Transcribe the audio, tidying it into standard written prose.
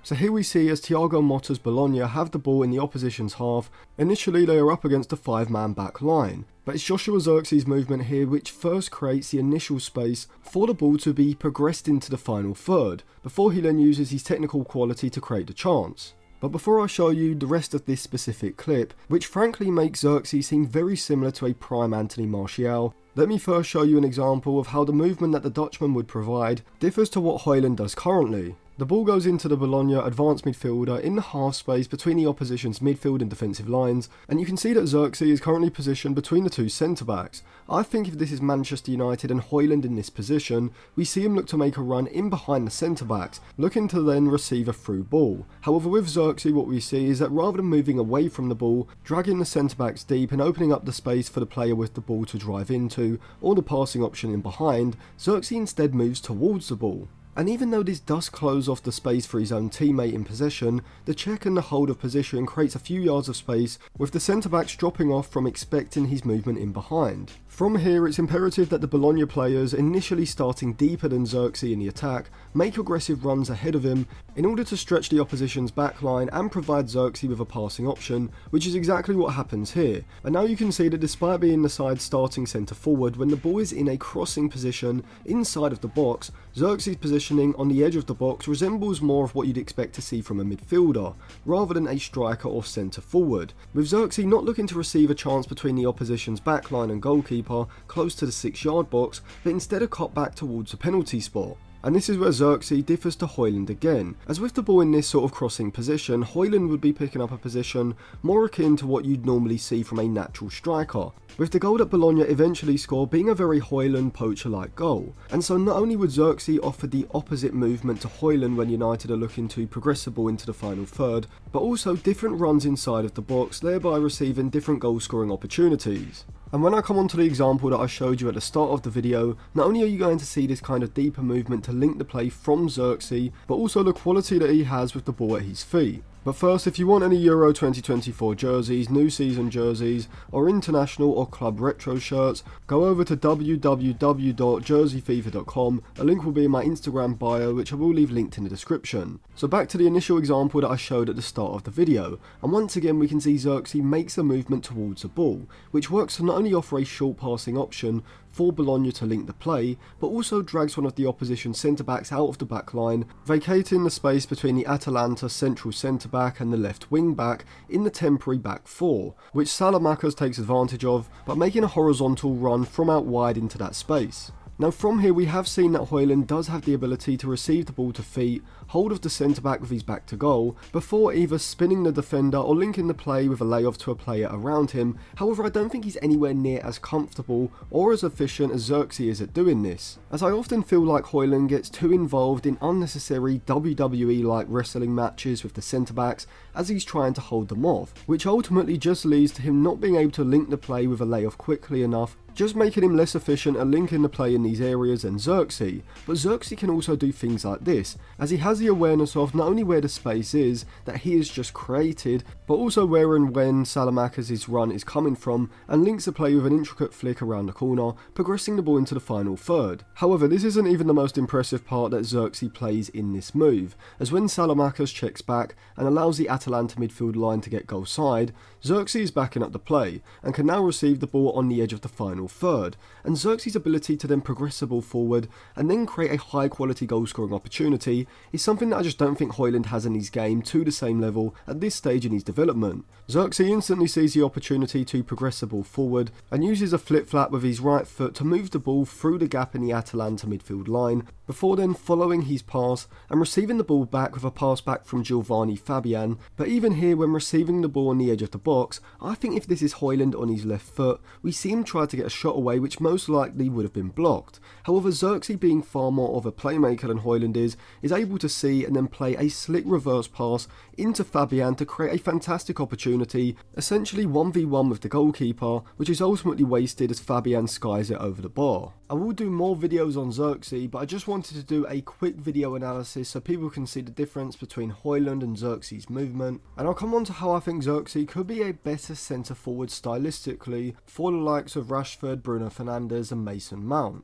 So here we see as Thiago Motta's Bologna have the ball in the opposition's half. Initially they are up against a 5-man back line, but it's Joshua Zirkzee's movement here which first creates the initial space for the ball to be progressed into the final third, before he then uses his technical quality to create the chance. But before I show you the rest of this specific clip, which frankly makes Zirkzee seem very similar to a prime Anthony Martial, let me first show you an example of how the movement that the Dutchman would provide differs to what Hojlund does currently. The ball goes into the Bologna advanced midfielder in the half space between the opposition's midfield and defensive lines, and you can see that Zirkzee is currently positioned between the two centre-backs. I think if this is Manchester United and Hojlund in this position, we see him look to make a run in behind the centre-backs, looking to then receive a through ball. However, with Zirkzee what we see is that rather than moving away from the ball, dragging the centre-backs deep and opening up the space for the player with the ball to drive into, or the passing option in behind, Zirkzee instead moves towards the ball. And even though this does close off the space for his own teammate in possession, the check and the hold of position creates a few yards of space, with the centre-backs dropping off from expecting his movement in behind. From here, it's imperative that the Bologna players, initially starting deeper than Zirkzee in the attack, make aggressive runs ahead of him in order to stretch the opposition's backline and provide Zirkzee with a passing option, which is exactly what happens here. And now you can see that despite being the side's starting centre forward, when the ball is in a crossing position inside of the box, Zirkzee's positioning on the edge of the box resembles more of what you'd expect to see from a midfielder, rather than a striker or centre forward, with Zirkzee not looking to receive a chance between the opposition's backline and goalkeeper close to the 6-yard box, but instead a cut back towards the penalty spot. And this is where Zirkzee differs to Hojlund again, as with the ball in this sort of crossing position, Hojlund would be picking up a position more akin to what you'd normally see from a natural striker, with the goal that Bologna eventually score being a very Hojlund poacher-like goal. And so not only would Zirkzee offer the opposite movement to Hojlund when United are looking to progress the ball into the final third, but also different runs inside of the box, thereby receiving different goal-scoring opportunities. And when I come on to the example that I showed you at the start of the video, not only are you going to see this kind of deeper movement to link the play from Zirkzee, but also the quality that he has with the ball at his feet. But first, if you want any Euro 2024 jerseys, new season jerseys, or international or club retro shirts, go over to www.jerseyfever.com. A link will be in my Instagram bio, which I will leave linked in the description. So back to the initial example that I showed at the start of the video, and once again we can see Zirkzee makes a movement towards the ball, which works to not only offer a short passing option for Bologna to link the play, but also drags one of the opposition centre-backs out of the back line, vacating the space between the Atalanta central centre-back and the left wing-back in the temporary back four, which Salamakers takes advantage of by making a horizontal run from out wide into that space. Now from here we have seen that Hojlund does have the ability to receive the ball to feet, hold of the centre-back with his back to goal, before either spinning the defender or linking the play with a layoff to a player around him. However, I don't think he's anywhere near as comfortable or as efficient as Zirkzee is at doing this, as I often feel like Hojlund gets too involved in unnecessary WWE-like wrestling matches with the centre-backs as he's trying to hold them off, which ultimately just leads to him not being able to link the play with a layoff quickly enough, just making him less efficient at linking the play in these areas than Zirkzee. But Zirkzee can also do things like this, as he has the awareness of not only where the space is that he has just created, but also where and when Salamakers' run is coming from, and links the play with an intricate flick around the corner, progressing the ball into the final third. However, this isn't even the most impressive part that Zirkzee plays in this move, as when Salamakers checks back and allows the Atalanta midfield line to get goal side, Zirkzee is backing up the play, and can now receive the ball on the edge of the final third, and Zirkzee's ability to then progress the ball forward and then create a high quality goal scoring opportunity is something that I just don't think Hojlund has in his game to the same level at this stage in his development. Zirkzee instantly sees the opportunity to progress the ball forward and uses a flip flap with his right foot to move the ball through the gap in the Atalanta midfield line, before then following his pass and receiving the ball back with a pass back from Giovanni Fabian. But even here, when receiving the ball on the edge of the box, I think if this is Hojlund on his left foot, we see him try to get a shot away which most likely would have been blocked. However, Zirkzee, being far more of a playmaker than Hojlund is able to see and then play a slick reverse pass into Fabian to create a fantastic opportunity, essentially 1v1 with the goalkeeper, which is ultimately wasted as Fabian skies it over the bar. I will do more videos on Zirkzee, but I just wanted to do a quick video analysis so people can see the difference between Hojlund and Zirkzee's movement, and I'll come on to how I think Zirkzee could be a better centre forward stylistically for the likes of Rashford, Bruno Fernandes and Mason Mount.